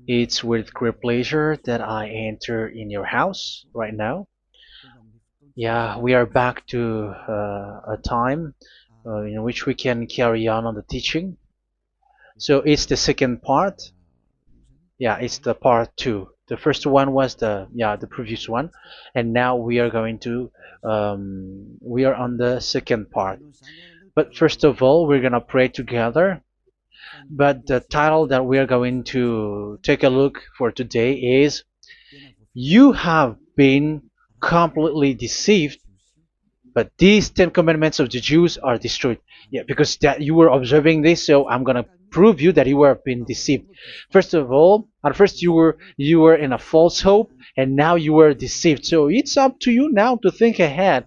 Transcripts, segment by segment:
It's with great pleasure that I enter in your house right now. Yeah, we are back to a time in which we can carry on the teaching. So it's the second part. Yeah, it's the part two. The first one was the previous one, and now we are going to we are on the second part. But first of all, we're gonna pray together. But the title that we are going to take a look for today is "You have been completely deceived, but these Ten Commandments of the Jews are destroyed." Yeah, because that you were observing this, so I'm gonna prove you that you were being deceived. First of all, at first you were in a false hope, and now you were deceived. So it's up to you now to think ahead.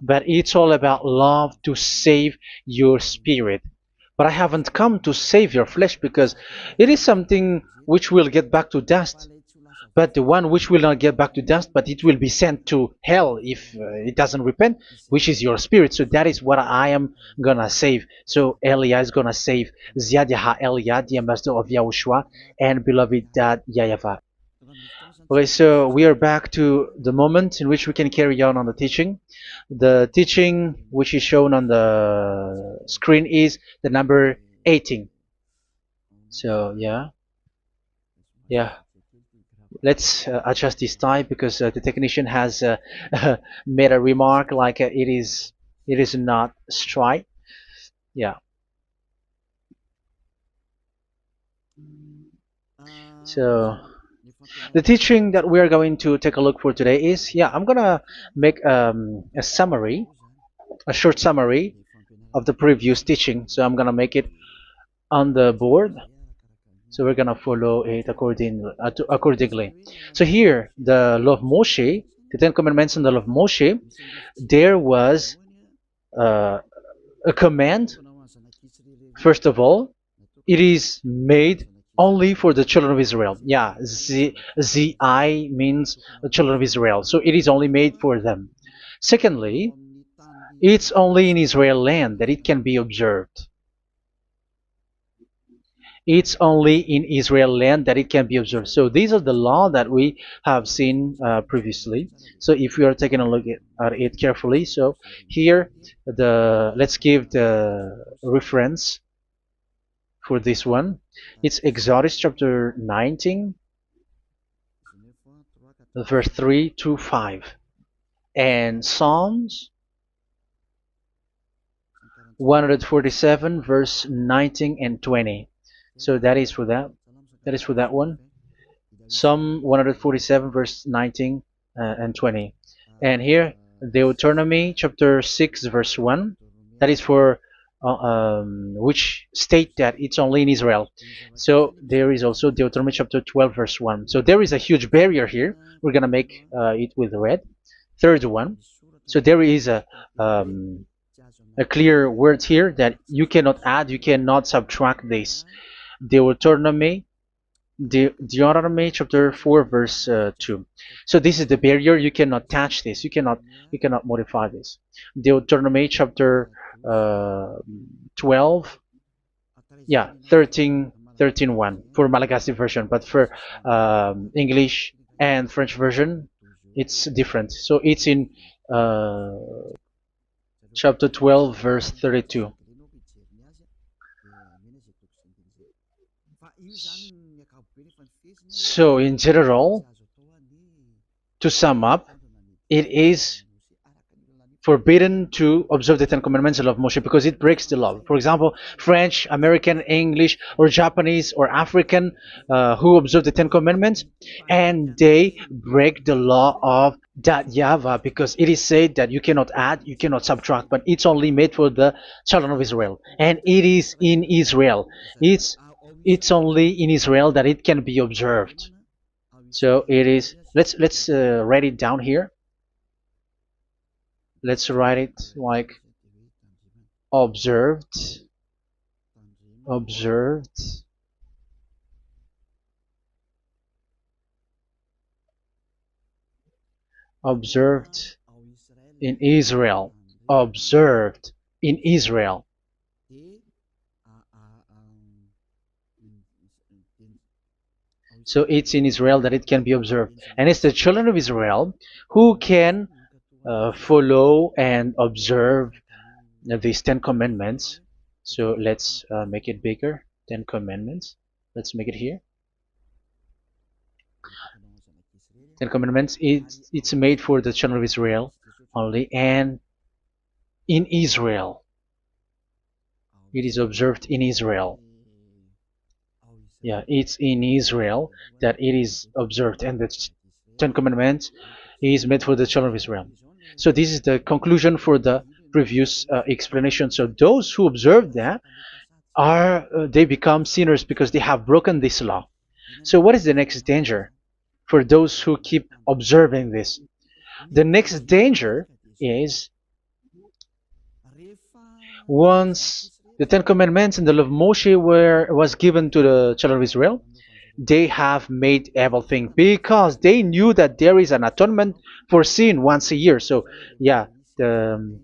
But it's all about love to save your spirit. But I haven't come to save your flesh because it is something which will get back to dust. But the one which will not get back to dust, but it will be sent to hell if it doesn't repent, which is your spirit. So that is what I am gonna save. So Elia is gonna save Ziadiha Elia, the ambassador of Yahushua, and beloved dad YAHVAH. Okay, so we are back to the moment in which we can carry on the teaching. The teaching which is shown on the screen is the number 18. So yeah, let's adjust this time because the technician has made a remark like it is not straight. Yeah. So the teaching that we are going to take a look for today is, I'm gonna make a summary, a short summary of the previous teaching. So I'm gonna make it on the board. So we're gonna follow it accordingly. So here, the law of Moshe, the Ten Commandments and the law of Moshe, there was uh, a command. First of all, it is made only for the children of Israel. Yeah, Z-I means the children of Israel. So it is only made for them. Secondly, it's only in Israel land that it can be observed. It's only in Israel land that it can be observed. So these are the law that we have seen previously. So if we are taking a look at it carefully, so here let's give the reference for this one. It's Exodus chapter 19, verse 3 to 5, and Psalms 147, verse 19 and 20. So that is for that. That is for that one. Psalm 147, verse 19 and 20. And here, Deuteronomy chapter 6, verse 1. That is for which state that it's only in Israel. So there is also Deuteronomy chapter 12, verse 1. So there is a huge barrier here. We're going to make it with red. Third one. So there is a clear word here that you cannot add, you cannot subtract this. Deuteronomy chapter 4, verse 2. So this is the barrier. You cannot touch this. You cannot modify this. Deuteronomy chapter 12, 13:1 for Malagasy version, but for English and French version, it's different. So it's in chapter 12, verse 32. So in general, to sum up, it is forbidden to observe the Ten Commandments of Moshe because it breaks the law. For example, French, American, English, or Japanese or African who observe the Ten Commandments and they break the law of that YAHVAH because it is said that you cannot add, you cannot subtract, but it's only made for the children of Israel, and it is in Israel. It's only in Israel that it can be observed. So it is. Let's write it down here. Let's write it like observed, observed, observed in Israel, observed in Israel. So it's in Israel that it can be observed. And it's the children of Israel who can follow and observe these 10 commandments. So let's make it bigger. 10 commandments. Let's make it here. 10 commandments. It's made for the children of Israel only, and in Israel. It is observed in Israel. Yeah, it's in Israel that it is observed, and the 10 commandments is made for the children of Israel. So this is the conclusion for the previous explanation. So those who observe that are they become sinners because they have broken this law. So what is the next danger for those who keep observing this? The next danger is once the Ten Commandments and the law of Moshe was given to the children of Israel, they have made everything because they knew that there is an atonement for sin once a year. So yeah, um,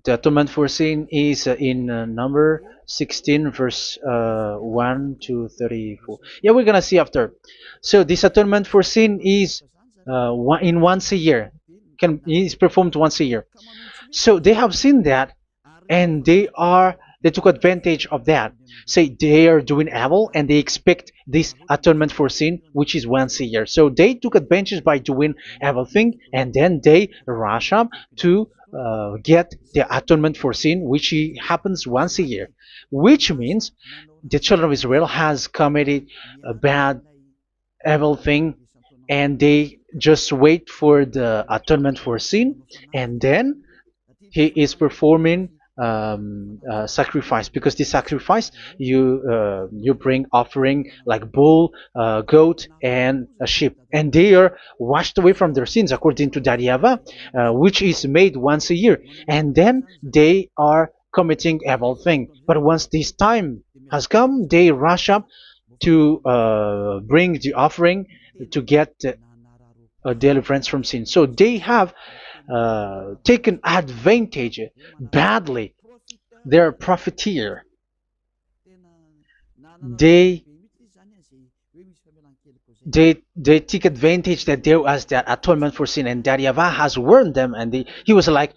the atonement for sin is in number 16 verse 1 to 34. Yeah, we're gonna see after. So this atonement for sin is once a year, is performed once a year. So they have seen that, and they took advantage of that. Say they are doing evil and they expect this atonement for sin, which is once a year. So they took advantage by doing evil thing, and then they rush up to get the atonement for sin, which happens once a year, which means the children of Israel has committed a bad evil thing, and they just wait for the atonement for sin, and then he is performing sacrifice, because the sacrifice you bring offering like bull, goat, and a sheep, and they are washed away from their sins according to that YAHVAH, which is made once a year, and then they are committing evil thing. But once this time has come, they rush up to bring the offering to get deliverance from sin. So they have taken advantage badly. They're profiteer. They they take advantage that there was that atonement for sin, and that YAHVAH has warned them, and he was like,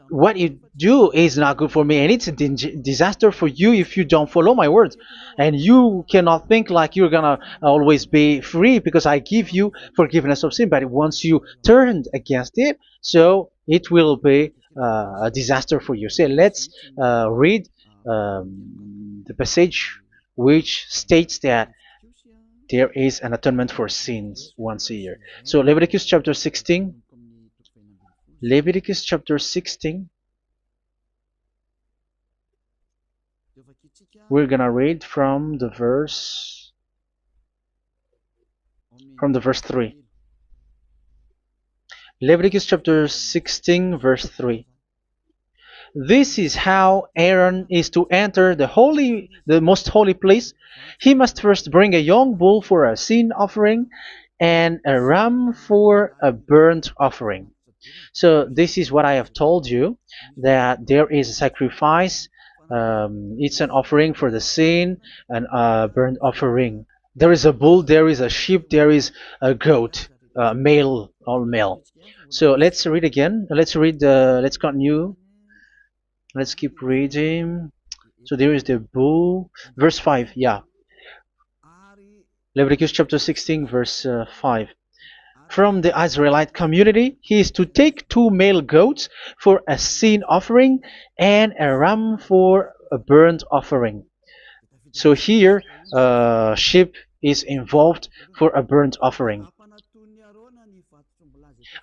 what you do is not good for me, and it's a disaster for you if you don't follow my words, and you cannot think like you're gonna always be free because I give you forgiveness of sin, but once you turned against it, so it will be a disaster for you. So let's read the passage which states that there is an atonement for sins once a year. So Leviticus chapter 16. Leviticus chapter 16. We're gonna read from the verse 3. Leviticus chapter 16 verse 3. This is how Aaron is to enter the most holy place. He must first bring a young bull for a sin offering and a ram for a burnt offering. So this is what I have told you, that there is a sacrifice. It's an offering for the sin, and a burnt offering. There is a bull, there is a sheep, there is a goat, male, all male. So let's read again. Let's continue. Let's keep reading. So there is the bull, verse 5. Yeah, Leviticus chapter 16 verse 5. From the Israelite community, he is to take 2 male goats for a sin offering and a ram for a burnt offering. So here, sheep is involved for a burnt offering.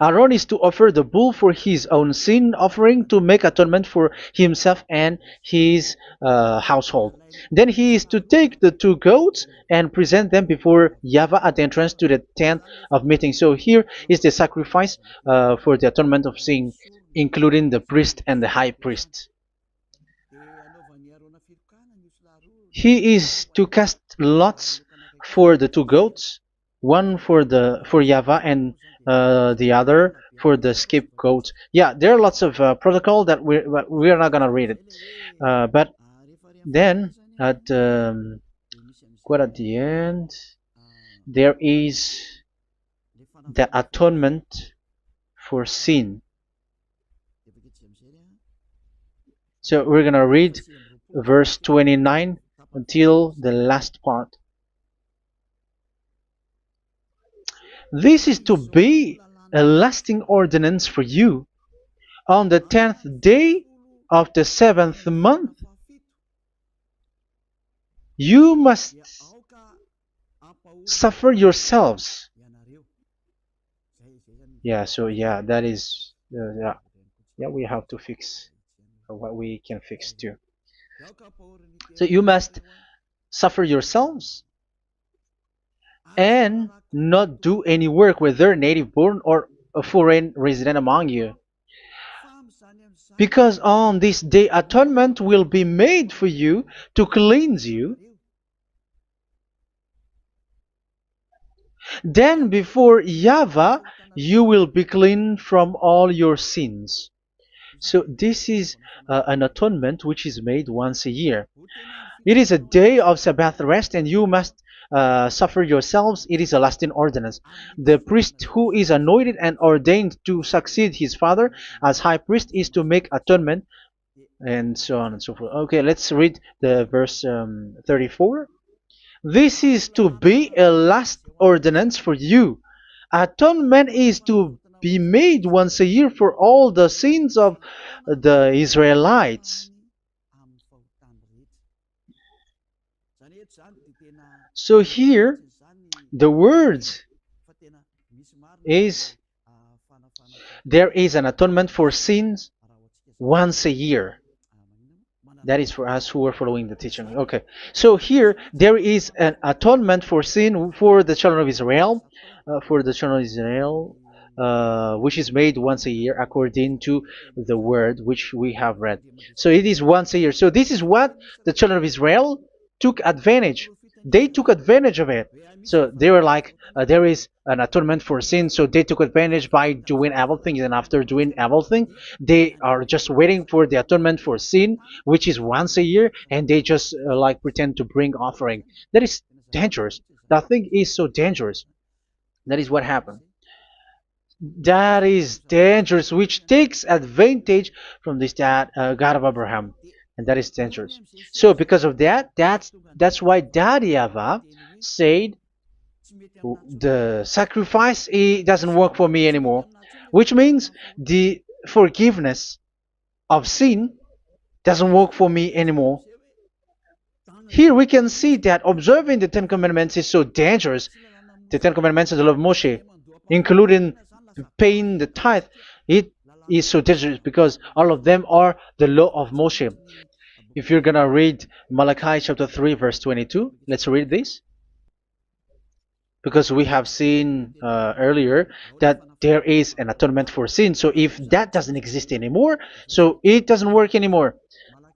Aaron is to offer the bull for his own sin offering to make atonement for himself and his household. Then he is to take the 2 goats and present them before YAHVAH at the entrance to the tent of meeting. So here is the sacrifice for the atonement of sin, including the priest and the high priest. He is to cast lots for the 2 goats, one for YAHVAH and the other for the scapegoat. Yeah, there are lots of protocol that we are not gonna read it, but then At quite at the end, there is the atonement for sin. So we're gonna read verse 29 until the last part. This is to be a lasting ordinance for you. On the 10th day of the 7th month, you must suffer yourselves. Yeah, so yeah, that is, yeah, we have to fix what we can fix too. So you must suffer yourselves and not do any work, whether native born or a foreign resident among you. Because on this day atonement will be made for you to cleanse you. Then before YAHVAH you will be clean from all your sins. So this is an atonement which is made once a year. It is a day of Sabbath rest, and you must suffer yourselves. It is a lasting ordinance. The priest who is anointed and ordained to succeed his father as high priest is to make atonement, and so on and so forth. Okay, let's read the verse 34. This is to be a last ordinance for you. Atonement is to be made once a year for all the sins of the Israelites. So here, the words is there is an atonement for sins once a year. That is for us who are following the teaching. Okay, so here there is an atonement for sin for the children of Israel, which is made once a year according to the word which we have read. So it is once a year. So this is what the children of Israel took advantage. They took advantage of it. So they were like, there is an atonement for sin. So they took advantage by doing evil things, and after doing evil things, they are just waiting for the atonement for sin, which is once a year, and they just like pretend to bring offering. That is dangerous. That thing is so dangerous. That is what happened. That is dangerous, which takes advantage from this God of Abraham, and that is dangerous. So because of that, that's why YAHVAH said the sacrifice it doesn't work for me anymore, which means the forgiveness of sin doesn't work for me anymore. Here we can see that observing the Ten Commandments is so dangerous. The Ten Commandments of the law of Moshe, including paying the tithe, it is so dangerous because all of them are the law of Moshe. If you're gonna read Malachi chapter 3 verse 22, let's read this. Because we have seen earlier that there is an atonement for sin. So if that doesn't exist anymore, so it doesn't work anymore.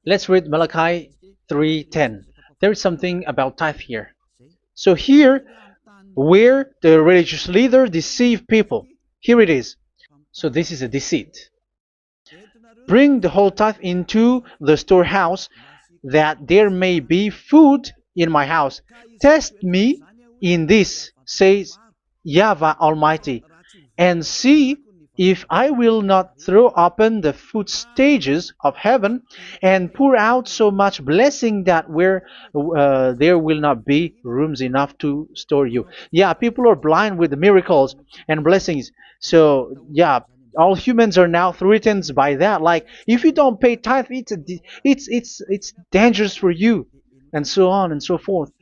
Let's read Malachi 3:10. There is something about tithe here. So here, where the religious leader deceive people, here it is. So this is a deceit. Bring the whole tithe into the storehouse, that there may be food in my house. Test me in this, says YAHVAH Almighty, and see if I will not throw open the food stages of heaven and pour out so much blessing that where there will not be rooms enough to store you. Yeah, people are blind with the miracles and blessings. So yeah, all humans are now threatened by that. Like if you don't pay tithe, it's dangerous for you, and so on and so forth.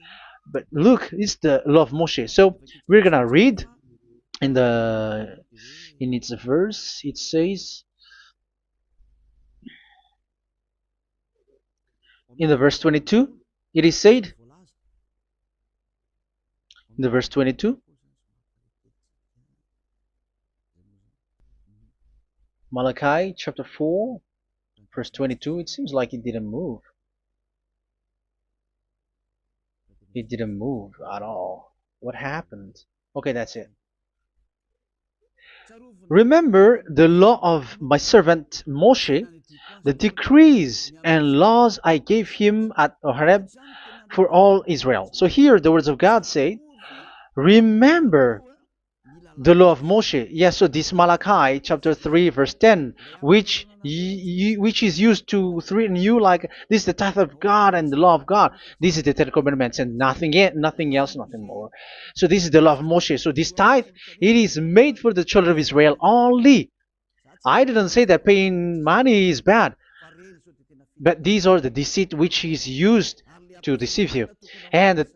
But look, it's the law of Moshe. So we're gonna read in the in its verse. It says in the verse 22. It is said in the verse 22. Malachi chapter 4 verse 22. It seems like it didn't move. It didn't move at all. What happened? Okay, that's it. Remember the law of my servant Moshe, the decrees and laws I gave him at Horeb for all Israel. So here the words of God say, remember the law of Moshe. Yes, so this Malachi chapter 3 verse 10, which is used to threaten you like this is the tithe of God and the law of God. This is the Ten Commandments and nothing yet, nothing else, nothing more. So this is the law of Moshe. So this tithe, it is made for the children of Israel only. I didn't say that paying money is bad, but these are the deceit which is used to deceive you. And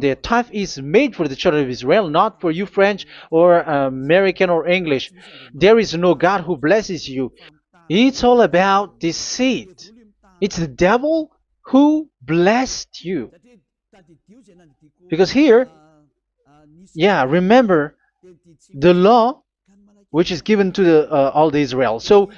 the tithe is made for the children of Israel, not for you French or American or English. There is no God who blesses you. It's all about deceit. It's the devil who blessed you. Because here, yeah, remember the law which is given to all the Israel. So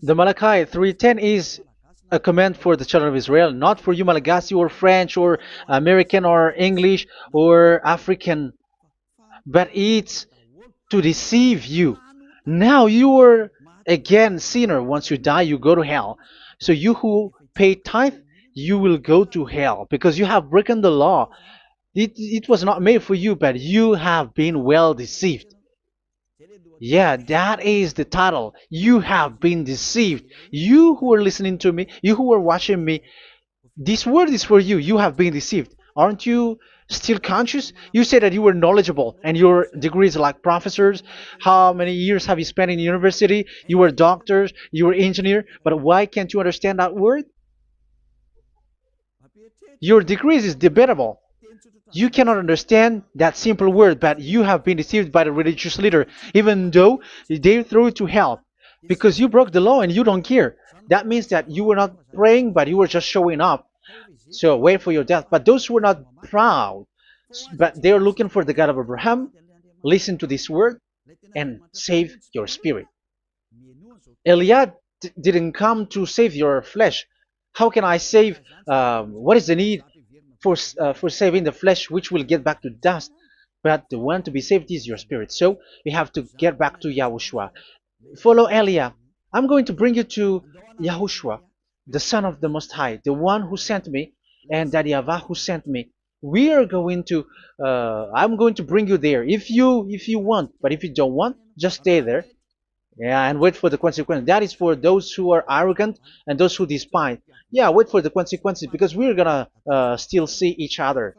the Malachi 3:10 is a command for the children of Israel, not for you Malagasy or French or American or English or African, but it's to deceive you. Now you are again sinner. Once you die, you go to hell. So you who pay tithe, you will go to hell because you have broken the law. It was not made for you, but you have been well deceived. Yeah, that is the title. You have been deceived. You who are listening to me, you who are watching me, this word is for you. You have been deceived. Aren't you still conscious? You say that you were knowledgeable and your degrees like professors. How many years have you spent in university? You were doctors, you were engineer, but why can't you understand that word? Your degrees is debatable. You cannot understand that simple word, but you have been deceived by the religious leader, even though they throw you to hell because you broke the law and you don't care. That means that you were not praying, but you were just showing up. So wait for your death. But those who are not proud, but they are looking for the God of Abraham, listen to this word and save your spirit. Eliad didn't come to save your flesh. How can I save? What is the need for saving the flesh, which will get back to dust? But the one to be saved is your spirit. So we have to get back to YAHOSHUAH. Follow Eliah. I'm going to bring you to YAHOSHUAH, the Son of the Most High, the one who sent me, and that YAHVAH who sent me. We are going to. I'm going to bring you there if you want, but if you don't want, just stay there. Yeah, and wait for the consequences. That is for those who are arrogant and those who despise. Yeah, wait for the consequences because we're gonna still see each other.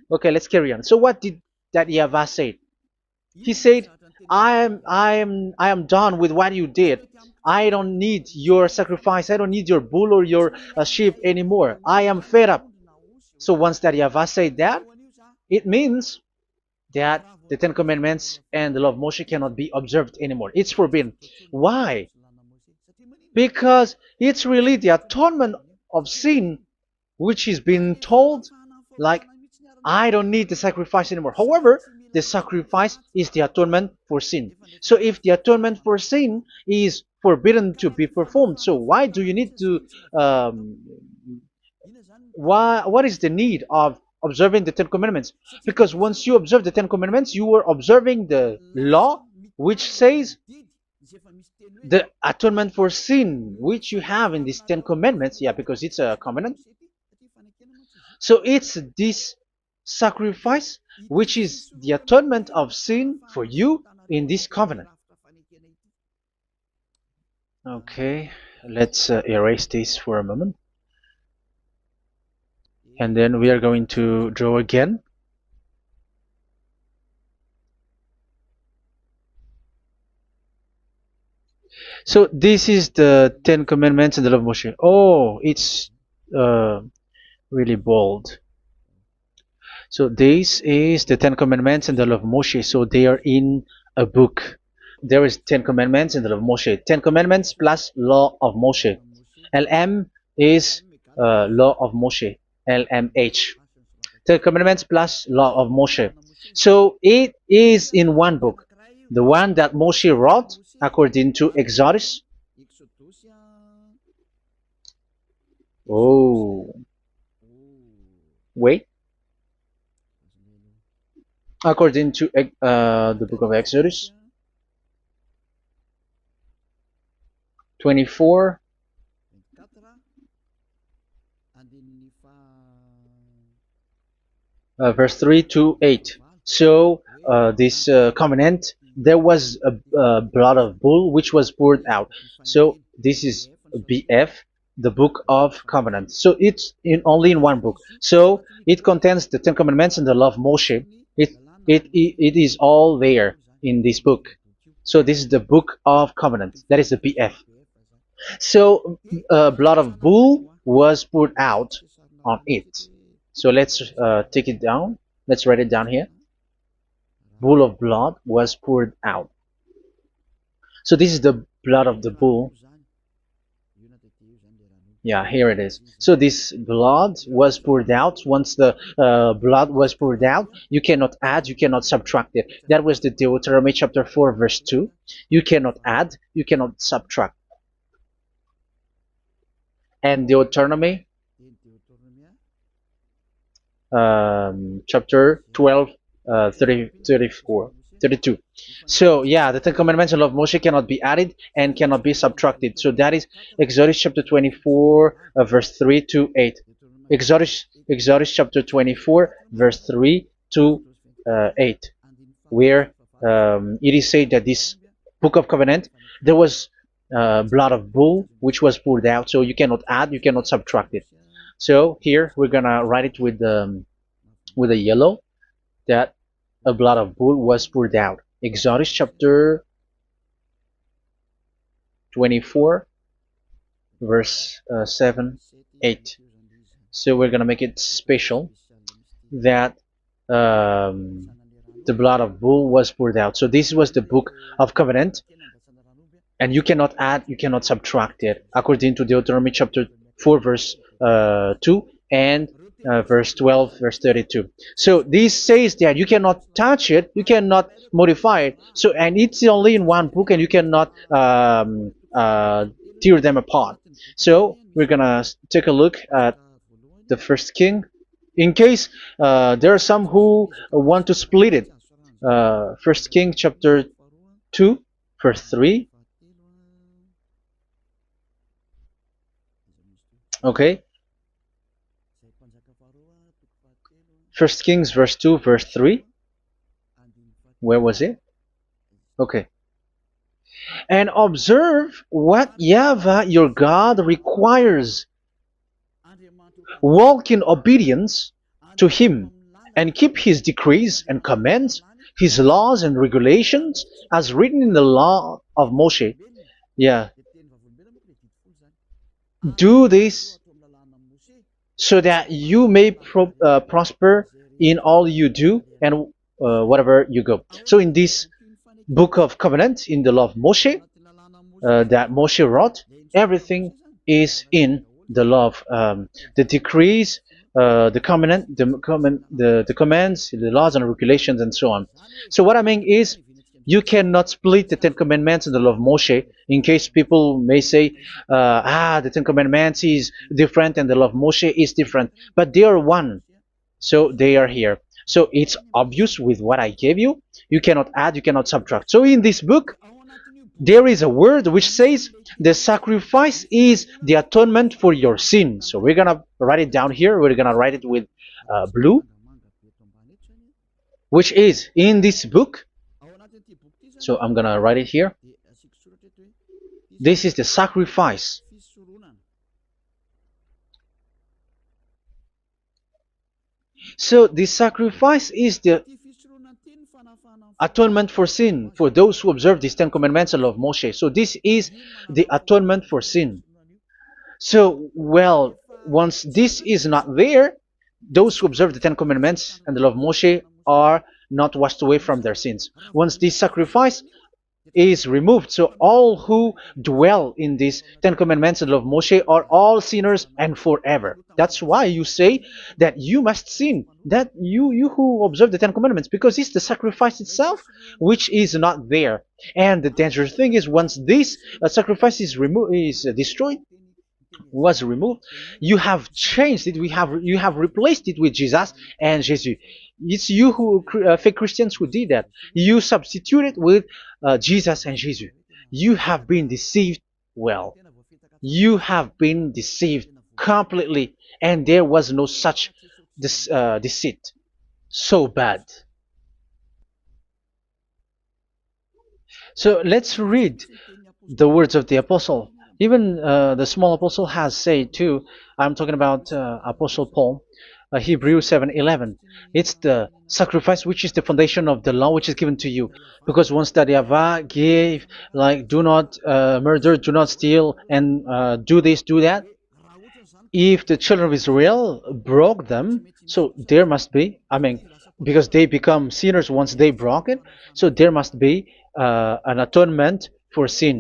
Okay, let's carry on. So what did that YAHVAH say? He said, I am done with what you did. I don't need your sacrifice. I don't need your bull or your sheep anymore. I am fed up. So once that YAHVAH said that, it means that the Ten Commandments and the law of Moshe cannot be observed anymore. It's forbidden. Why? Because it's really the atonement of sin which is being told, like, I don't need the sacrifice anymore. However, the sacrifice is the atonement for sin. So if the atonement for sin is forbidden to be performed, so why do you need to what is the need of observing the Ten Commandments? Because once you observe the Ten Commandments, you are observing the law which says the atonement for sin which you have in these Ten Commandments. Yeah, because it's a covenant. So it's this sacrifice which is the atonement of sin for you in this covenant. Okay, let's erase this for a moment. And then we are going to draw again. So this is the Ten Commandments and the law of Moshe. Oh, it's really bold. So this is the Ten Commandments and the law of Moshe. So they are in a book. There is Ten Commandments and the law of Moshe. Ten Commandments plus law of Moshe. LM is law of Moshe. LMH. Ten Commandments plus law of Moshe. So it is in one book. The one that Moshe wrote according to Exodus. Oh, wait. According to the book of Exodus. 24, verse 3 to 8. So this covenant, there was a blood of bull which was poured out. So this is BF, the book of covenant. So it's only in one book. So it contains the Ten Commandments and the law of Moshe. It is all there in this book. So this is the book of covenant. That is the BF. So blood of bull was poured out on it. So let's take it down. Let's write it down here. Bull of blood was poured out. So this is the blood of the bull. Yeah, here it is. So this blood was poured out. Once the blood was poured out, you cannot add, you cannot subtract it. That was the Deuteronomy chapter 4, verse 2. You cannot add, you cannot subtract. And Deuteronomy chapter 12, 32. So yeah, the Ten Commandments and law of Moshe cannot be added and cannot be subtracted. So that is Exodus chapter 24, verse 3 to 8. Exodus chapter 24, verse 3 to 8, where it is said that this book of covenant, there was blood of bull which was poured out. So you cannot add, you cannot subtract it. So here we're gonna write it with a yellow, that a blood of bull was poured out. Exodus chapter 24, verse 7, 8. So we're gonna make it special that the blood of bull was poured out. So this was the book of covenant, and you cannot add, you cannot subtract it, according to Deuteronomy chapter 4, verse 2 and verse 12, verse 32. So this says that you cannot touch it, you cannot modify it. So, and it's only in one book, and you cannot tear them apart. So we're gonna take a look at the first king, in case there are some who want to split it. First King chapter 2, verse 3. Okay. First Kings verse 2, verse 3. Where was it? Okay. And observe what YAHVAH your God requires. Walk in obedience to Him, and keep His decrees and commands, His laws and regulations, as written in the law of Moshe. Yeah. Do this so that you may prosper in all you do and whatever you go. So in this book of covenant, in the law of Moshe, that Moshe wrote, everything is in the law of the decrees, the covenant, the commands, the laws and regulations, and so on. So what I mean is, you cannot split the Ten Commandments and the law of Moshe, in case people may say, the Ten Commandments is different and the law of Moshe is different, but they are one. So they are here. So it's obvious with what I gave you. You cannot add, you cannot subtract. So in this book, there is a word which says the sacrifice is the atonement for your sin. So we're gonna write it down here. We're gonna write it with blue, which is in this book. So I'm gonna write it here. This is the sacrifice. So the sacrifice is the atonement for sin, for those who observe these Ten Commandments and law of Moshe. So this is the atonement for sin. So, well, once this is not there, those who observe the Ten Commandments and the law of Moshe are not washed away from their sins. Once this sacrifice is removed, so all who dwell in these Ten Commandments and law of Moshe are all sinners and forever. That's why you say that you must sin, that you who observe the Ten Commandments, because it's the sacrifice itself which is not there. And the dangerous thing is, once this sacrifice is removed, is destroyed, was removed, you have changed it. You have replaced it with Jesus and Jesus. It's you who fake Christians who did that. You substituted with Jesus and Jesus. You have been deceived well. You have been deceived completely, and there was no such deceit. So bad. So let's read the words of the apostle. Even the small apostle has said too. I'm talking about Apostle Paul, Hebrews 7:11. It's the sacrifice which is the foundation of the law which is given to you. Because once that Yahweh gave, like, do not murder, do not steal, and do this, do that. If the children of Israel broke them, so there must be, I mean, because they become sinners once they broke it, so there must be an atonement for sin.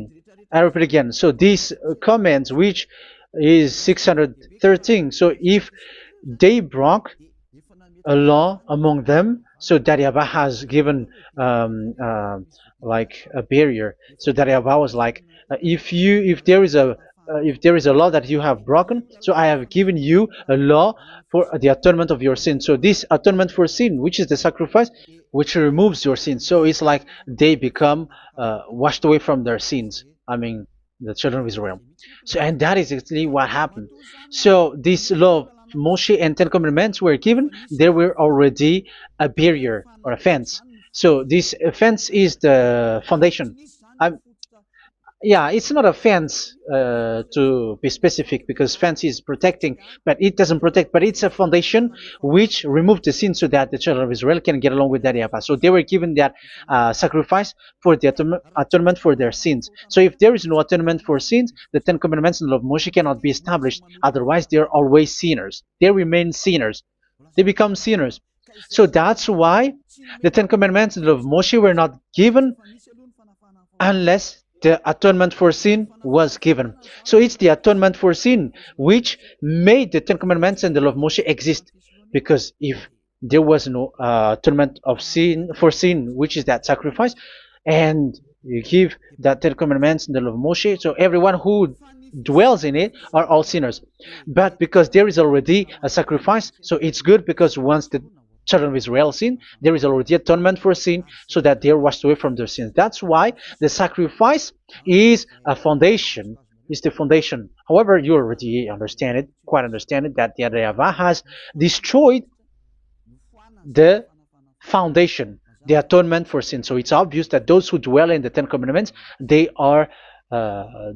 I repeat again. So these comments, which is 613, so if they broke a law among them, so that Yahweh has given like a barrier. So that Yahweh was like, if there is a law that you have broken, so I have given you a law for the atonement of your sin. So this atonement for sin, which is the sacrifice, which removes your sin. So it's like they become washed away from their sins. I mean, the children of Israel. So, and that is actually what happened. So this law of Moshe and Ten Commandments were given. There were already a barrier or a fence. So this fence is the foundation. I, yeah, it's not a fence to be specific, because fence is protecting, but it doesn't protect. But it's a foundation which removed the sin so that the children of Israel can get along with that Yahweh. So they were given that sacrifice for the atonement for their sins. So if there is no atonement for sins, the Ten Commandments and the law of Moshe cannot be established. Otherwise, they are always sinners. They remain sinners. They become sinners. So that's why the Ten Commandments and the law of Moshe were not given unless the atonement for sin was given. So it's the atonement for sin which made the Ten Commandments and the law of Moshe exist. Because if there was no atonement of sin for sin, which is that sacrifice, and you give that Ten Commandments and the law of Moshe, so everyone who dwells in it are all sinners. But because there is already a sacrifice, so it's good, because once the children of Israel sin, there is already atonement for sin, so that they are washed away from their sins. That's why the sacrifice is a foundation, is the foundation. However, you already understand it, quite understand it, that the YAHVAH has destroyed the foundation, the atonement for sin. So it's obvious that those who dwell in the Ten Commandments, they are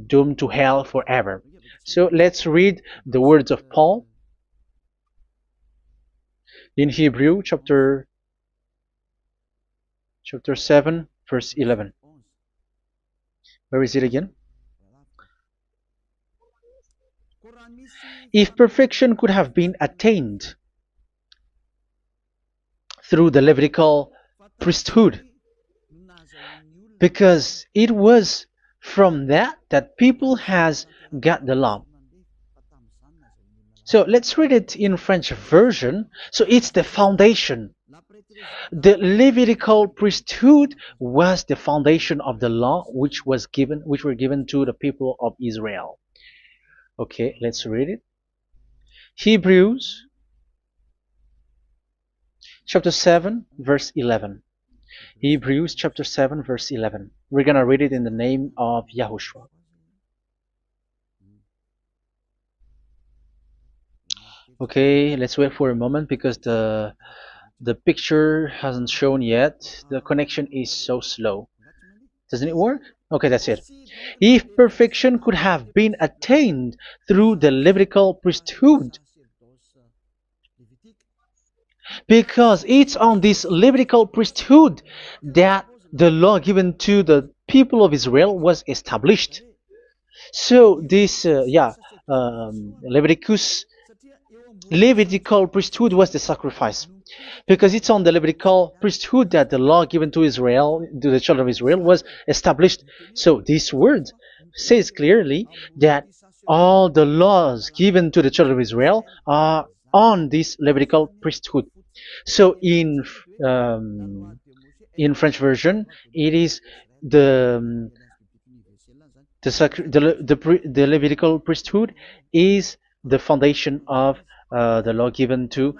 doomed to hell forever. So let's read the words of Paul in Hebrew chapter 7 verse 11. Where is it again? If perfection could have been attained through the Levitical priesthood, because it was from that people has got the law. So let's read it in French version. So it's the foundation. The Levitical priesthood was the foundation of the law which were given to the people of Israel. Okay, let's read it. Hebrews chapter 7 verse 11. Hebrews chapter 7 verse 11. We're going to read it in the name of YAHOSHUAH. Okay, let's wait for a moment, because the picture hasn't shown yet. The connection is so slow. Doesn't it work? Okay, that's it. If perfection could have been attained through the Levitical priesthood, because it's on this Levitical priesthood that the law given to the people of Israel was established. So this, Levitical priesthood was the sacrifice, because it's on the Levitical priesthood that the law given to Israel, to the children of Israel, was established. So this word says clearly that all the laws given to the children of Israel are on this Levitical priesthood. So in French version, it is the Levitical priesthood is the foundation of the law given to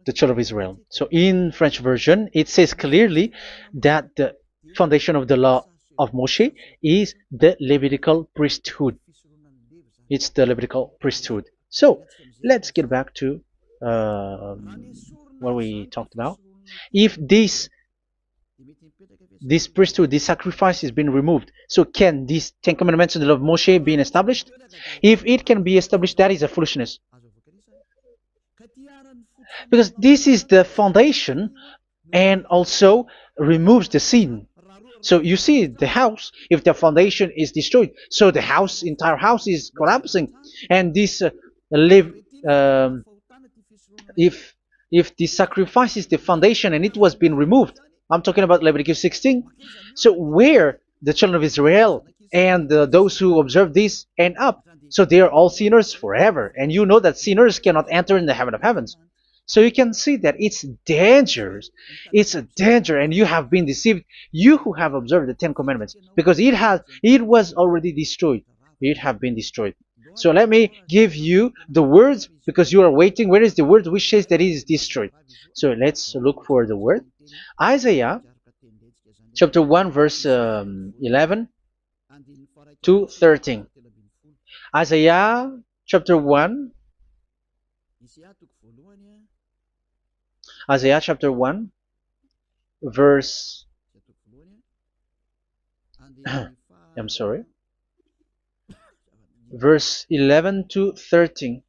the children of Israel. So in French version, it says clearly that the foundation of the law of Moshe is the Levitical priesthood. It's the Levitical priesthood. So let's get back to what we talked about. If this priesthood, this sacrifice is being removed, so can these Ten Commandments and the law of Moshe being established? If it can be established, that is a foolishness. Because this is the foundation and also removes the sin. So you see the house, if the foundation is destroyed, so the house, entire house is collapsing. And this live, um, if the sacrifice is the foundation and it was being removed, I'm talking about Leviticus 16. So where the children of Israel and those who observe this end up, so they are all sinners forever. And you know that sinners cannot enter in the heaven of heavens. So you can see that it's dangerous. It's a danger, and you have been deceived. You who have observed the Ten Commandments, because it was already destroyed. It have been destroyed. So let me give you the words, because you are waiting. Where is the word which says that it is destroyed? So let's look for the word. Isaiah chapter 1 verse 11 to 13. Isaiah chapter 1. Isaiah chapter 1 verse I'm sorry, verse 11 to 13.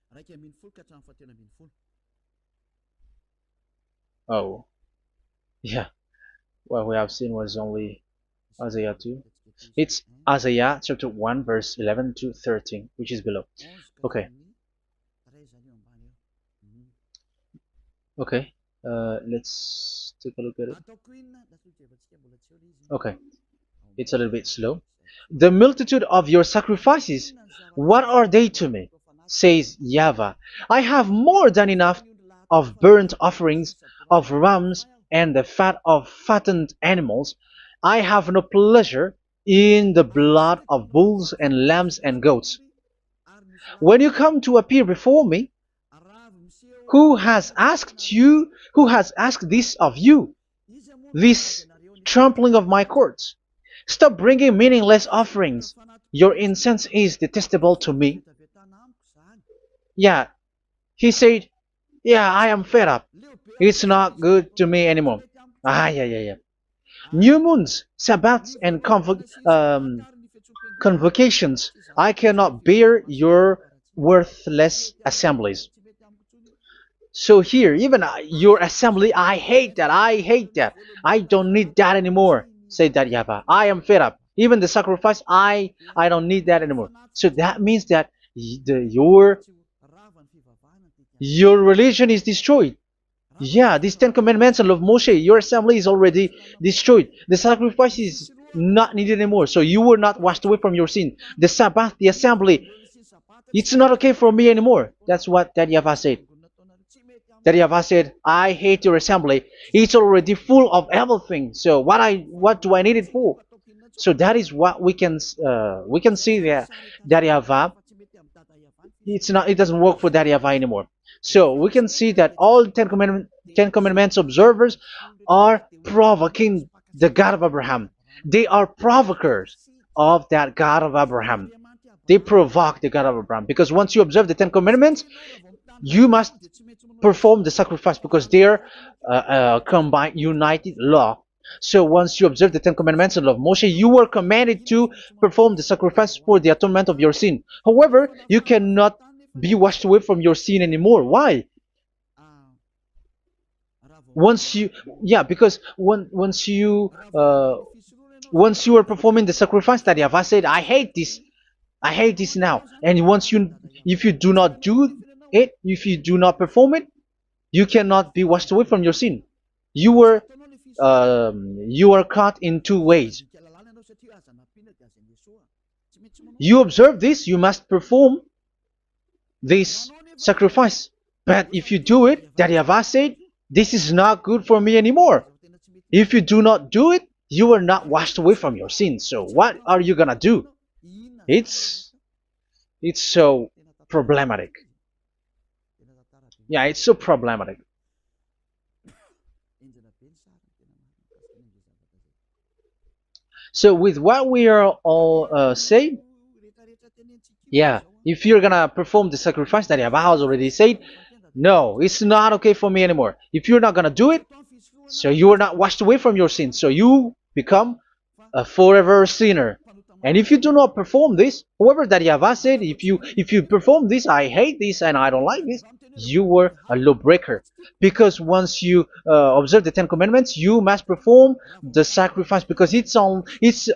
Oh, yeah, what we have seen was only Isaiah 2. It's Isaiah chapter 1 verse 11 to 13, which is below. Okay. Okay. Let's take a look at it. Okay. It's a little bit slow. The multitude of your sacrifices, what are they to me? Says YAHVAH. I have more than enough of burnt offerings, of rams, and the fat of fattened animals. I have no pleasure in the blood of bulls and lambs and goats. When you come to appear before me, who has asked this of you, this trampling of my courts? Stop bringing meaningless offerings. Your incense is detestable to me. Yeah, he said, yeah, I am fed up. It's not good to me anymore. Yeah. New moons, Sabbaths, and convocations. I cannot bear your worthless assemblies. So here, even your assembly, I hate that. I hate that. I don't need that anymore. Say that, YAHVAH. I am fed up. Even the sacrifice, I don't need that anymore. So that means that your religion is destroyed. Yeah, these Ten Commandments and of Moshe, your assembly is already destroyed. The sacrifice is not needed anymore. So you were not washed away from your sin. The Sabbath, the assembly, it's not okay for me anymore. That's what that YAHVAH said. That YAHVAH said, I hate your assembly. It's already full of everything. So what do I need it for? So that is what we can see there. That YAHVAH, it doesn't work for that YAHVAH anymore. So we can see that all Ten Commandments observers are provoking the God of Abraham. They are provokers of that God of Abraham. They provoke the God of Abraham, because once you observe the Ten Commandments, you must perform the sacrifice, because they are combined, united law. So once you observe the Ten Commandments and law of Moshe, you were commanded to perform the sacrifice for the atonement of your sin. However, you cannot be washed away from your sin anymore. Why? Because once you are performing the sacrifice, that YAHVAH said, I hate this now. And if you do not do it, if you do not perform it, you cannot be washed away from your sin. You are caught in two ways. You observe this, you must perform this sacrifice. But if you do it, that YAHVAH said, this is not good for me anymore. If you do not do it, you are not washed away from your sin. So what are you gonna do? It's so problematic. Yeah, it's so problematic. So with what we are all saying, yeah, if you're gonna perform the sacrifice that YAHVAH has already said, no, it's not okay for me anymore. If you're not gonna do it, so you are not washed away from your sins, so you become a forever sinner. And if you do not perform this, whoever that YAHVAH said, if you perform this, I hate this and I don't like this, you were a lawbreaker. Because once you observe the Ten Commandments, you must perform the sacrifice, because it's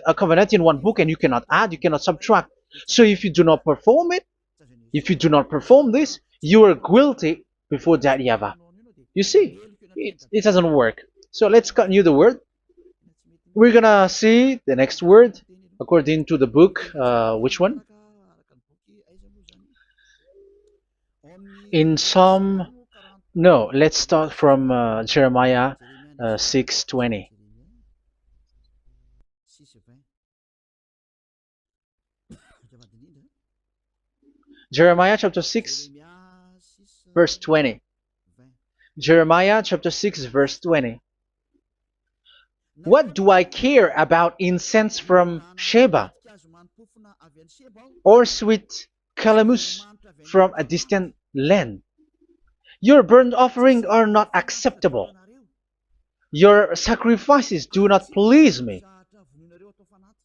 a covenant in one book, and you cannot add, you cannot subtract. So if you do not perform it, if you do not perform this, you are guilty before that YAHVAH. You see, it doesn't work. So let's continue the word. We're gonna see the next word according to the book. Which one? In Psalm. No, let's start from Jeremiah 6:20. Jeremiah chapter 6, verse 20. Jeremiah chapter 6, verse 20. What do I care about incense from Sheba, or sweet calamus from a distant land? Your burnt offerings are not acceptable. Your sacrifices do not please me.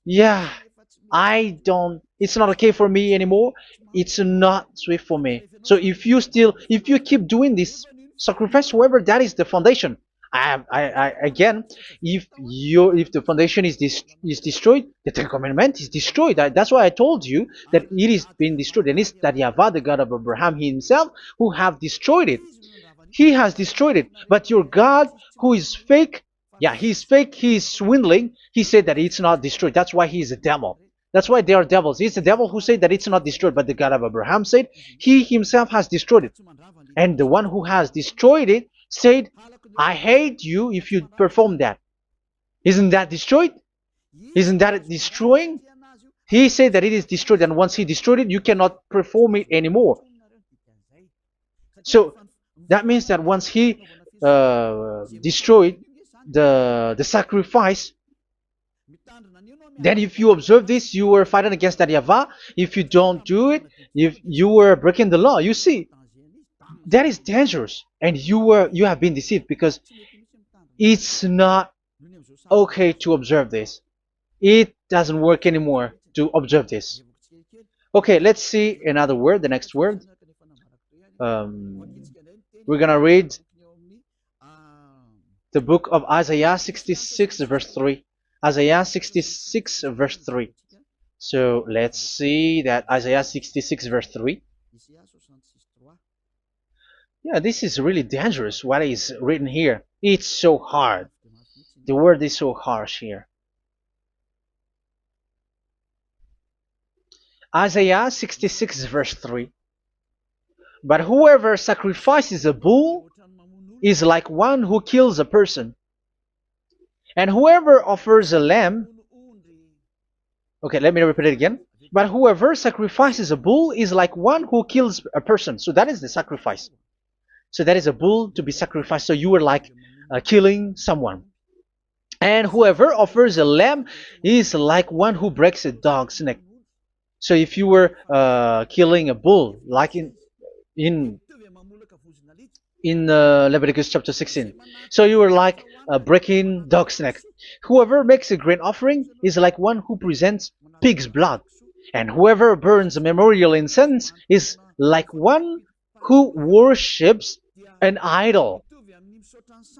Yeah, it's not okay for me anymore. It's not sweet for me. So if you keep doing this sacrifice, however, that is the foundation. Again, if the foundation is destroyed, the Ten Commandment is destroyed. That's why I told you that it is being destroyed, and it's that YAHVAH, the God of Abraham himself, who have destroyed it. He has destroyed it. But your God, who is fake, yeah, he's fake, he's swindling. He said that it's not destroyed. That's why he is a devil. That's why they are devils. It's the devil who said that it's not destroyed, but the God of Abraham said he himself has destroyed it. And the one who has destroyed it said, I hate you if you perform that. Isn't that destroyed? Isn't that destroying? He said that it is destroyed, and once he destroyed it, you cannot perform it anymore. So that means that once he destroyed the sacrifice, then if you observe this, you were fighting against that YAHVAH. If you don't do it, if you were breaking the law, you see, that is dangerous, and you have been deceived, because it's not okay to observe this. It doesn't work anymore to observe this. Okay, let's see another word, the next word. We're gonna read the book of Isaiah 66 verse 3. Isaiah 66 verse 3. So let's see that Isaiah 66 verse 3. Yeah, this is really dangerous what is written here. It's so hard. The word is so harsh here. Isaiah 66 verse 3. But whoever sacrifices a bull is like one who kills a person. And whoever offers a lamb... Okay, let me repeat it again. But whoever sacrifices a bull is like one who kills a person. So that is the sacrifice. So that is a bull to be sacrificed. So you were like killing someone. And whoever offers a lamb is like one who breaks a dog's neck. So if you were killing a bull, like in Leviticus chapter 16, so you were like breaking dog's neck. Whoever makes a grain offering is like one who presents pig's blood. And whoever burns a memorial incense is like one who worships an idol.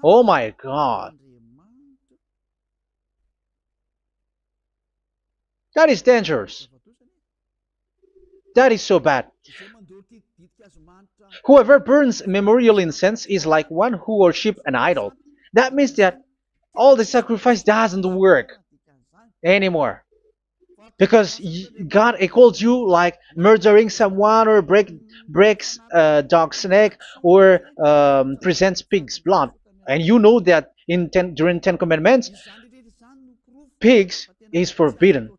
Oh my God. That is dangerous. That is so bad. Whoever burns memorial incense is like one who worships an idol. That means that all the sacrifice doesn't work anymore. Because God calls you like murdering someone, or breaks a dog's neck, or presents pig's blood. And you know that during Ten Commandments, pigs is forbidden.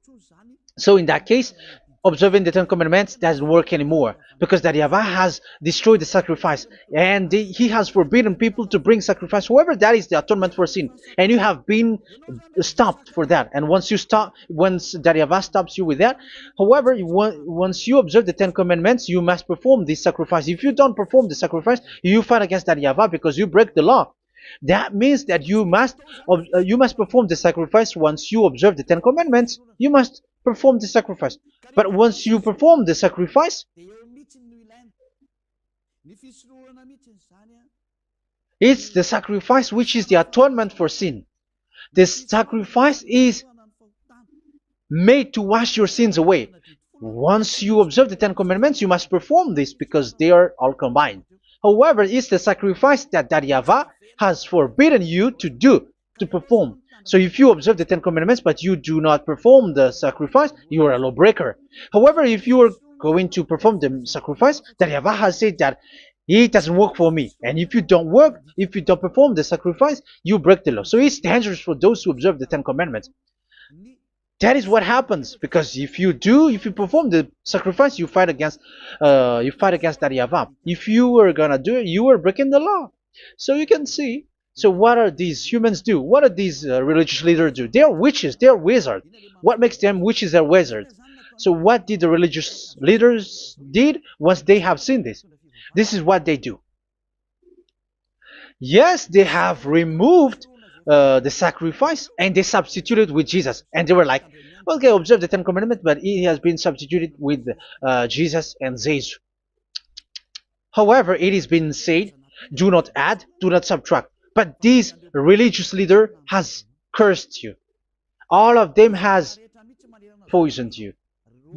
So in that case, observing the Ten Commandments doesn't work anymore because that Yahweh has destroyed the sacrifice and he has forbidden people to bring sacrifice. However, that is the atonement for sin, and you have been stopped for that. And once you stop, once that Yahweh stops you with that, however, once you observe the Ten Commandments, you must perform this sacrifice. If you don't perform the sacrifice, you fight against that Yahweh because you break the law. That means that you must perform the sacrifice. Once you observe the Ten Commandments, you must perform the sacrifice. But once you perform the sacrifice, it's the sacrifice which is the atonement for sin. This sacrifice is made to wash your sins away. Once you observe the Ten Commandments, you must perform this because they are all combined. However, it's the sacrifice that Yahweh has forbidden you to do, to perform. So if you observe the Ten Commandments but you do not perform the sacrifice, you are a lawbreaker. However, if you are going to perform the sacrifice, that Yahweh has said that it doesn't work for me. And if you don't perform the sacrifice, you break the law. So it's dangerous for those who observe the Ten Commandments. That is what happens, because if you perform the sacrifice, you fight against that Yahweh. If you were gonna do it, you are breaking the law. So you can see. So what are these humans do? What are these religious leaders do? They are witches. They are wizards. What makes them witches and wizards? So what did the religious leaders did once they have seen this? This is what they do. Yes, they have removed the sacrifice and they substituted with Jesus, and they were like, okay, observe the Ten Commandments, but it has been substituted with Jesus and Jesus. However, it has been said, do not add, do not subtract. But this religious leader has cursed you. All of them has poisoned you.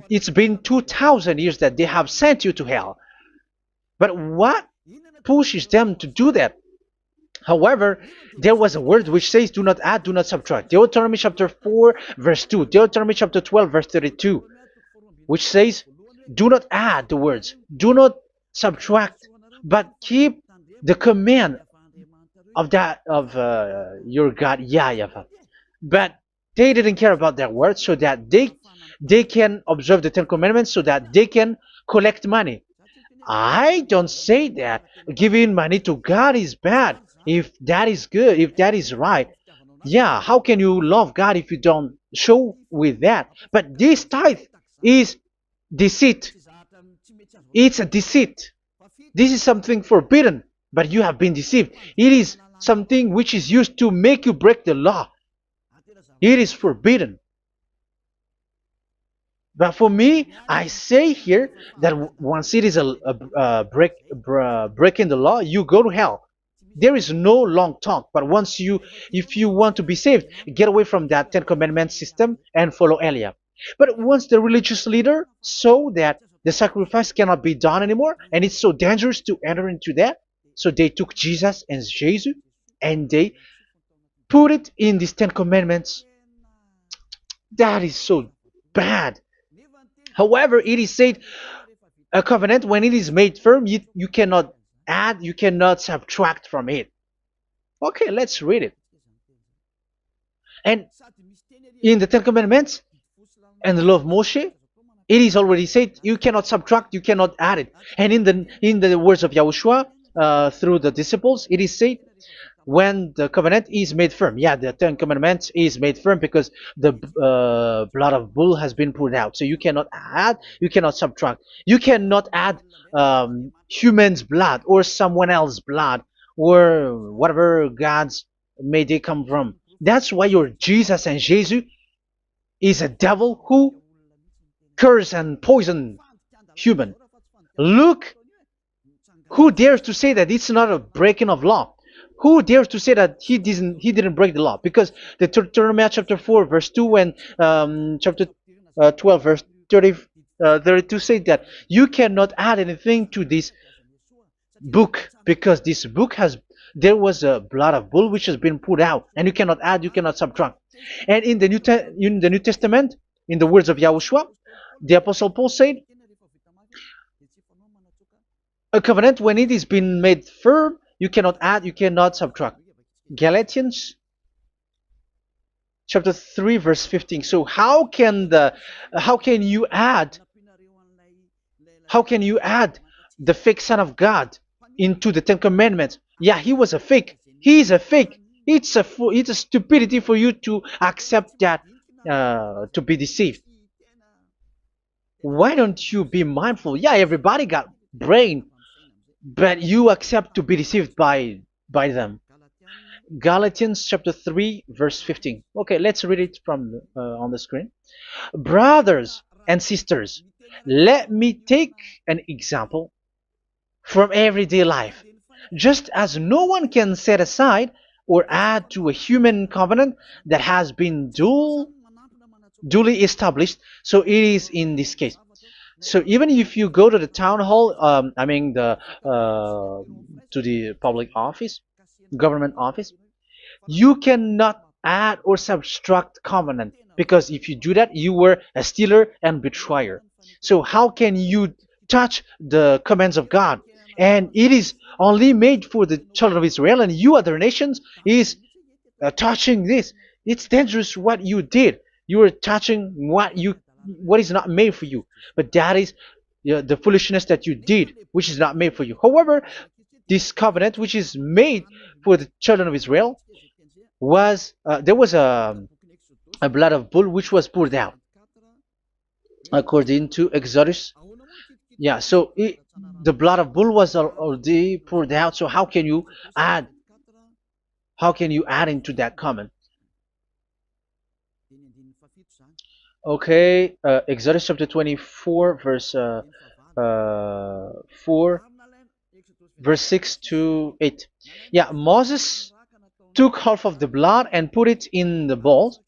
It's been 2,000 years that they have sent you to hell. But what pushes them to do that? However, there was a word which says, do not add, do not subtract. Deuteronomy chapter 4, verse 2. Deuteronomy chapter 12, verse 32. Which says, do not add the words, do not subtract, but keep the command of your God, Yahweh. But they didn't care about that word, so that they can observe the Ten Commandments, so that they can collect money. I don't say that giving money to God is bad. If that is good, if that is right, yeah, how can you love God if you don't show with that? But this tithe is deceit. It's a deceit. This is something forbidden, but you have been deceived. It is something which is used to make you break the law. It is forbidden. But for me, I say here that once it is breaking the law, you go to hell. There is no long talk. But if you want to be saved, get away from that Ten Commandments system and follow Eliab. But once the religious leader saw that the sacrifice cannot be done anymore, and it's so dangerous to enter into that, so they took Jesus and Jesus and they put it in these Ten Commandments. That is so bad. However, it is said, a covenant, when it is made firm, you cannot add, you cannot subtract from it. Okay, let's read it. And in the Ten Commandments and the law of Moshe, it is already said, you cannot subtract, you cannot add it. And in the words of YAHOSHUAH, through the disciples, it is said, when the covenant is made firm. Yeah, the Ten Commandments is made firm because the blood of bull has been poured out. So you cannot add, you cannot subtract. You cannot add human's blood or someone else's blood or whatever gods may they come from. That's why your Jesus and Jesus is a devil who curse and poison human. Look, who dares to say that it's not a breaking of law? Who dares to say that he didn't break the law? Because the Deuteronomy chapter 4 verse 2 and chapter 12 verse 32 say that you cannot add anything to this book, because this book there was a blood of bull which has been put out, and you cannot add, you cannot subtract. And in the New Testament, in the words of YAHOSHUAH, the Apostle Paul said, a covenant, when it is been made firm, you cannot add, you cannot subtract. Galatians chapter 3 verse 15. So how can you add How can you add the fake Son of God into the Ten Commandments? Yeah, he was a fake. He is a fake. It's a stupidity for you to accept that, to be deceived. Why don't you be mindful? Yeah, everybody got brain, but you accept to be deceived by them. Galatians chapter 3 verse 15. Okay, let's read it from on the screen. Brothers and sisters, let me take an example from everyday life. Just as no one can set aside or add to a human covenant that has been duly established, so it is in this case. So even if you go to the town hall, I mean to the public office, government office, you cannot add or subtract covenant, because if you do that, you were a stealer and betrayer. So how can you touch the commands of God? And it is only made for the children of Israel, and you other nations is touching this. It's dangerous what you did. You are touching what is not made for you. But that is the foolishness that you did, which is not made for you. However, this covenant, which is made for the children of Israel, was there was a blood of bull which was poured out according to Exodus. Yeah, so the blood of bull was already poured out. So add how can you add into that comment? Okay, Exodus chapter 24 verse 4, verse 6 to 8. Yeah, Moses took half of the blood and put it in the bowl,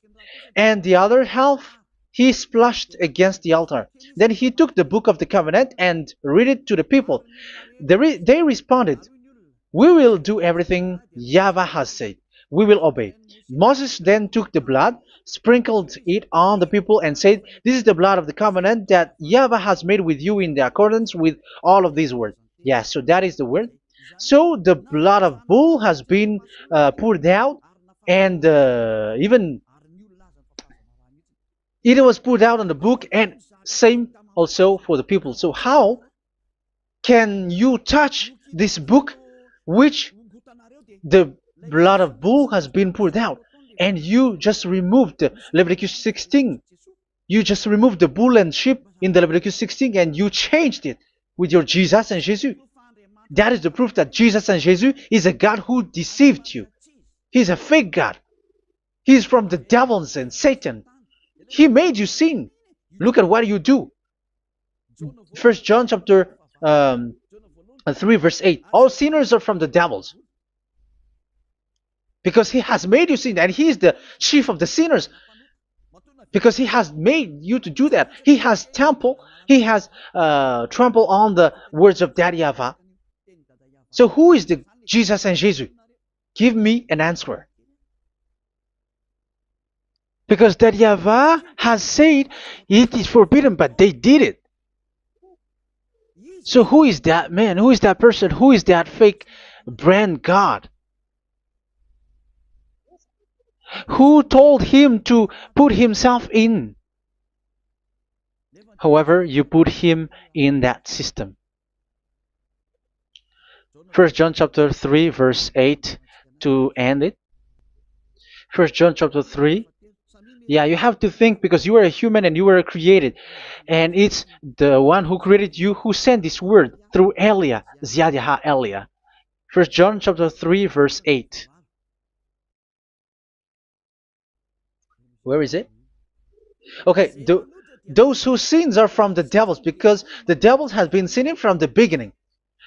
and the other half he splashed against the altar. Then he took the book of the covenant and read it to the people. They responded, "We will do everything YAHVAH has said. We will obey." Moses then took the blood, sprinkled it on the people, and said, "This is the blood of the covenant that YAHVAH has made with you in accordance with all of these words." Yeah, so that is the word. So the blood of bull has been poured out, and even it was poured out on the book, and same also for the people. So how can you touch this book which the blood of bull has been poured out, and you just removed Leviticus 16? You just removed the bull and sheep in the Leviticus 16, and you changed it with your Jesus and Jesus. That is the proof that Jesus and Jesus is a God who deceived you. He's a fake God. He's from the devils and Satan. He made you sin. Look at what you do. First John chapter 3 verse 8. All sinners are from the devils, because he has made you sin, and he is the chief of the sinners, because he has made you to do that. He has trampled on the words of Daddy Yahvah. So who is the Jesus and Jesus? Give me an answer. Because Daddy Yahvah has said it is forbidden, but they did it. So who is that man? Who is that person? Who is that fake brand God? Who told him to put himself in? However, you put him in that system. First John chapter 3 verse 8 to end it. First John chapter 3. Yeah, you have to think, because you are a human and you were created. And it's the one who created you who sent this word through Elia, Ziadiha Elia. First John chapter 3 verse 8. Where is it? Okay, those whose sins are from the devils, because the devil has been sinning from the beginning.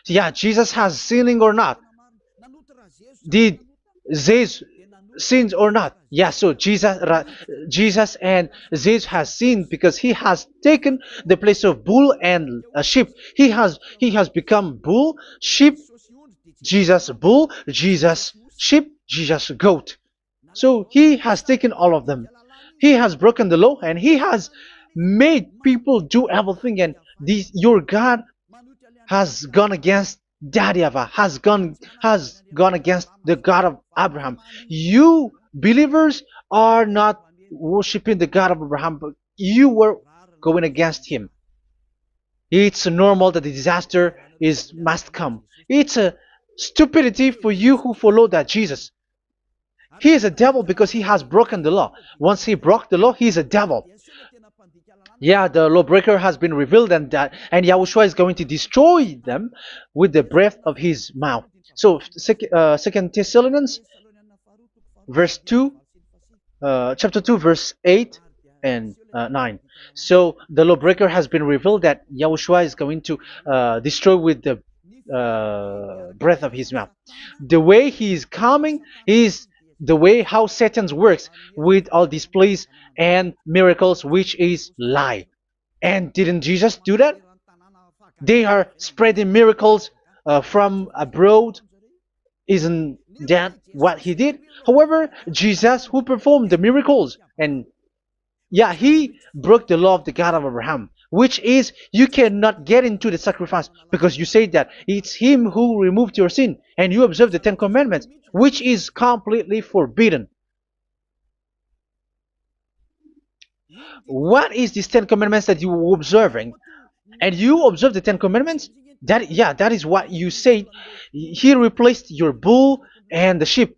So yeah, Jesus has sinning or not? Did Zeus sins or not? Yeah, so Jesus and Zeus has sinned, because he has taken the place of bull and a sheep. He has become bull, sheep, Jesus bull, Jesus sheep, Jesus goat. So he has taken all of them. He has broken the law, and he has made people do everything. And your God has gone against Daddy Yahvah, has gone against the God of Abraham. You believers are not worshiping the God of Abraham, but you were going against him. It's normal that the disaster is must come. It's a stupidity for you who follow that Jesus. He is a devil because he has broken the law. Once he broke the law, he is a devil. Yeah, the lawbreaker has been revealed, and Yahushua is going to destroy them with the breath of his mouth. So, Second Thessalonians, verse 2, chapter 2, verse 8 and 9. So the lawbreaker has been revealed that Yahushua is going to destroy with the breath of his mouth. The way he is coming is the way how Satan works with all displays and miracles, which is lie. And didn't Jesus do that? They are spreading miracles from abroad. Isn't that what he did? However, Jesus, who performed the miracles, and yeah, he broke the law of the God of Abraham, which is you cannot get into the sacrifice because you say that it's him who removed your sin, and you observe the Ten Commandments, which is completely forbidden. What is these Ten Commandments that you were observing? And you observe the Ten Commandments? That is what you said. He replaced your bull and the sheep.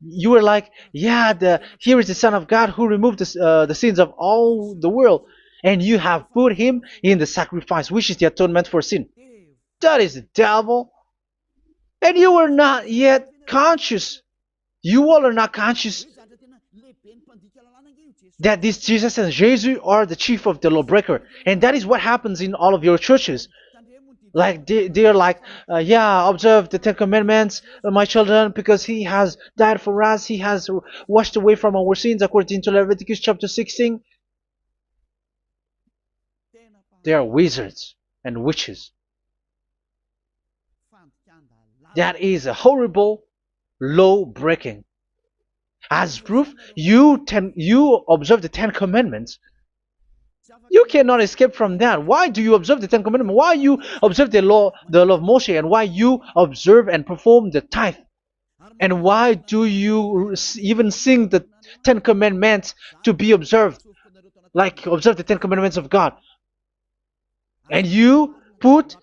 You were like, yeah, here is the Son of God who removed the sins of all the world, and you have put him in the sacrifice, which is the atonement for sin. That is the devil, and you are not yet conscious. You all are not conscious that this Jesus and Jesus are the chief of the lawbreaker, and that is what happens in all of your churches. Like they're like, yeah, observe the Ten Commandments, my children, because he has died for us. He has washed away from our sins, according to Leviticus chapter 16. They are wizards and witches. That is a horrible law breaking. As proof, you observe the Ten Commandments. You cannot escape from that. Why do you observe the Ten Commandments? Why you observe the law of Moshe, and why you observe and perform the tithe? And why do you even sing the Ten Commandments to be observed? Like observe the Ten Commandments of God. And you put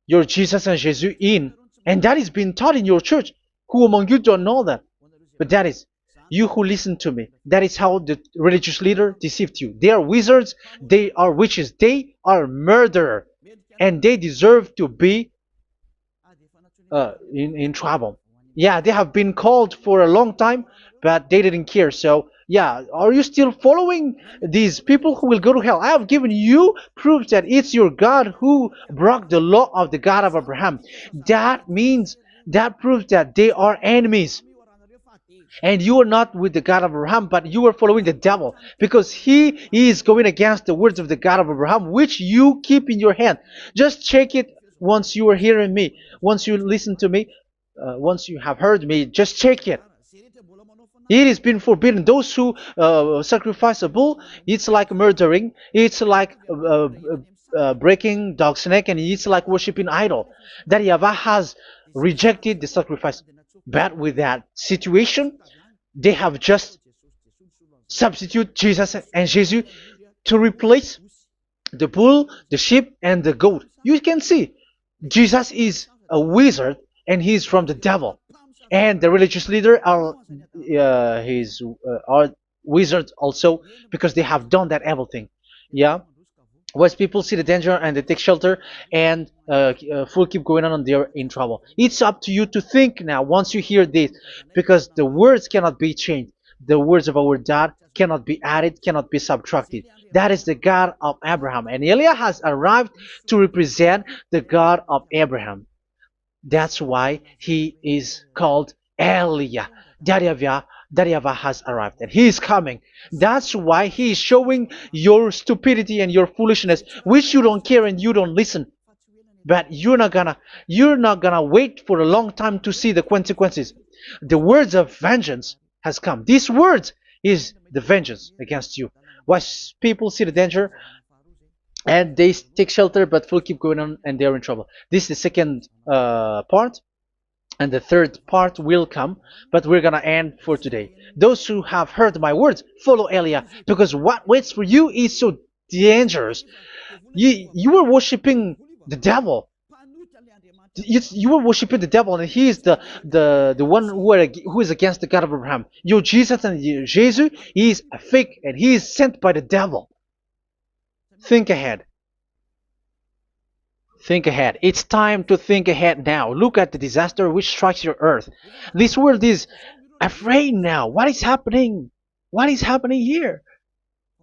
your Jesus and Jesus in. And that is being taught in your church. Who among you don't know that? But that is you who listen to me. That is how the religious leader deceived you. They are wizards. They are witches. They are murderers. And they deserve to be in trouble. Yeah, they have been called for a long time, but they didn't care. So, yeah, are you still following these people who will go to hell? I have given you proof that it's your God who broke the law of the God of Abraham. That proves that they are enemies. And you are not with the God of Abraham, but you are following the devil, because he is going against the words of the God of Abraham, which you keep in your hand. Just check it once you are hearing me. Once you listen to me, once you have heard me, just check it. It has been forbidden. Those who sacrifice a bull, it's like murdering. It's like breaking dog's neck, and it's like worshiping idol. That YAHVAH has rejected the sacrifice. But with that situation, they have just substitute Jesus and Jesus to replace the bull, the sheep, and the goat. You can see Jesus is a wizard, and he's from the devil. And the religious leader are wizards also, because they have done that evil thing. Yeah. Once people see the danger and they take shelter, and full keep going on, and they're in trouble. It's up to you to think now once you hear this, because the words cannot be changed. The words of our God cannot be added, cannot be subtracted. That is the God of Abraham, and Eliah has arrived to represent the God of Abraham. That's why he is called Eliah. YAHVAH has arrived, and he is coming. That's why he is showing your stupidity and your foolishness, which you don't care and you don't listen. But you're not gonna wait for a long time to see the consequences. The words of vengeance has come. These words is the vengeance against you. Once people see the danger and they take shelter, but full keep going on, and they're in trouble. This is the second part. And the third part will come, but we're gonna end for today. Those who have heard my words, follow Eliah, because what waits for you is so dangerous. You were worshiping the devil. You were worshiping the devil, and he is the one who is against the God of Abraham. Your Jesus and your Jesus, he is a fake, and he is sent by the devil. Think ahead. Think ahead. It's time to think ahead now. Look at the disaster which strikes your earth. This world is afraid now. What is happening? What is happening here?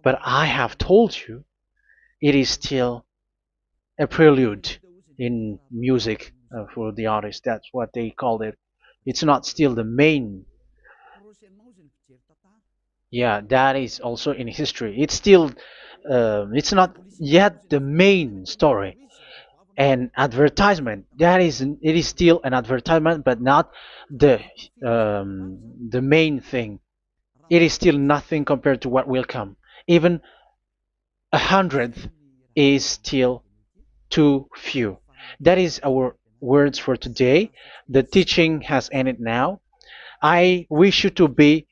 But I have told you, it is still a prelude in music for the artist. That's what they called it. It's not still the main. Yeah, that is also in history. It's still, it's not yet the main story. And advertisement, that is, it is still an advertisement, but not the the main thing. It is still nothing compared to what will come. Even a hundredth is still too few. That is our words for today. The teaching has ended now. I wish you to be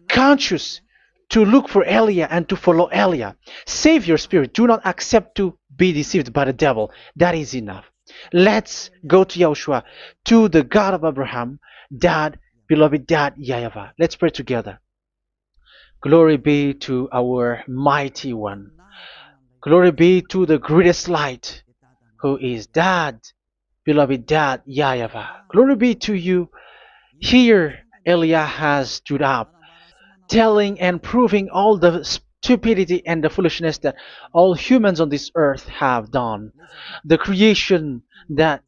conscious, to look for Elia and to follow Elia. Save your spirit. Do not accept to be deceived by the devil. That is enough. Let's go to Yahushua, to the God of Abraham, Dad, beloved Dad, YAHVAH. Let's pray together. Glory be to our mighty one. Glory be to the greatest light, who is Dad, beloved Dad, YAHVAH. Glory be to you. Here, Elia has stood up, telling and proving all the stupidity and the foolishness that all humans on this earth have done. The creation that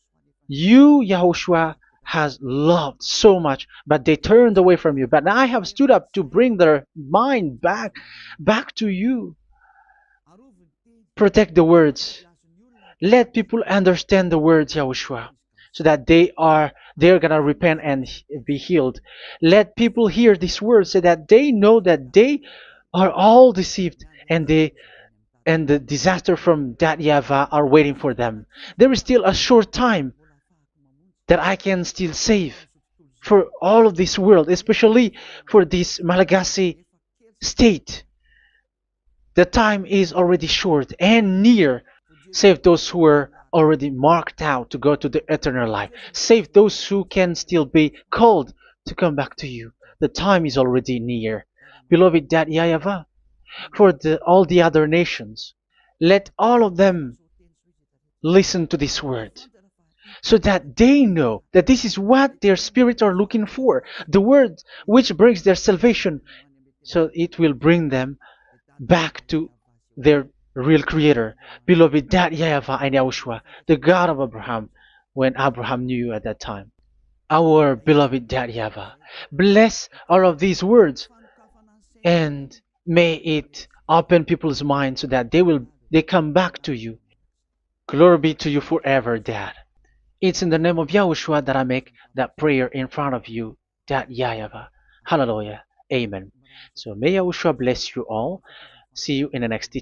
you, Yahushua, has loved so much, but they turned away from you. But I have stood up to bring their mind back to you. Protect the words. Let people understand the words, Yahushua, so that they're gonna repent and be healed. Let people hear these words so that they know that they are all deceived, and the disaster from that YAHVAH are waiting for them. There is still a short time that I can still save for all of this world, especially for this Malagasy state. The time is already short and near. Save those who are already marked out to go to the eternal life. Save those who can still be called to come back to you. The time is already near. Beloved Dad YAHVAH, for all the other nations, let all of them listen to this word, so that they know that this is what their spirits are looking for, the word which brings their salvation, so it will bring them back to their real creator, beloved Dad YAHVAH and Yahushua, the God of Abraham, when Abraham knew you at that time. Our beloved Dad YAHVAH, bless all of these words, and may it open people's minds so that they come back to you. Glory be to you forever, Dad. It's in the name of Yahushua that I make that prayer in front of you, Dad YAHVAH. Hallelujah. Amen. So may Yahushua bless you all. See you in the next teaching.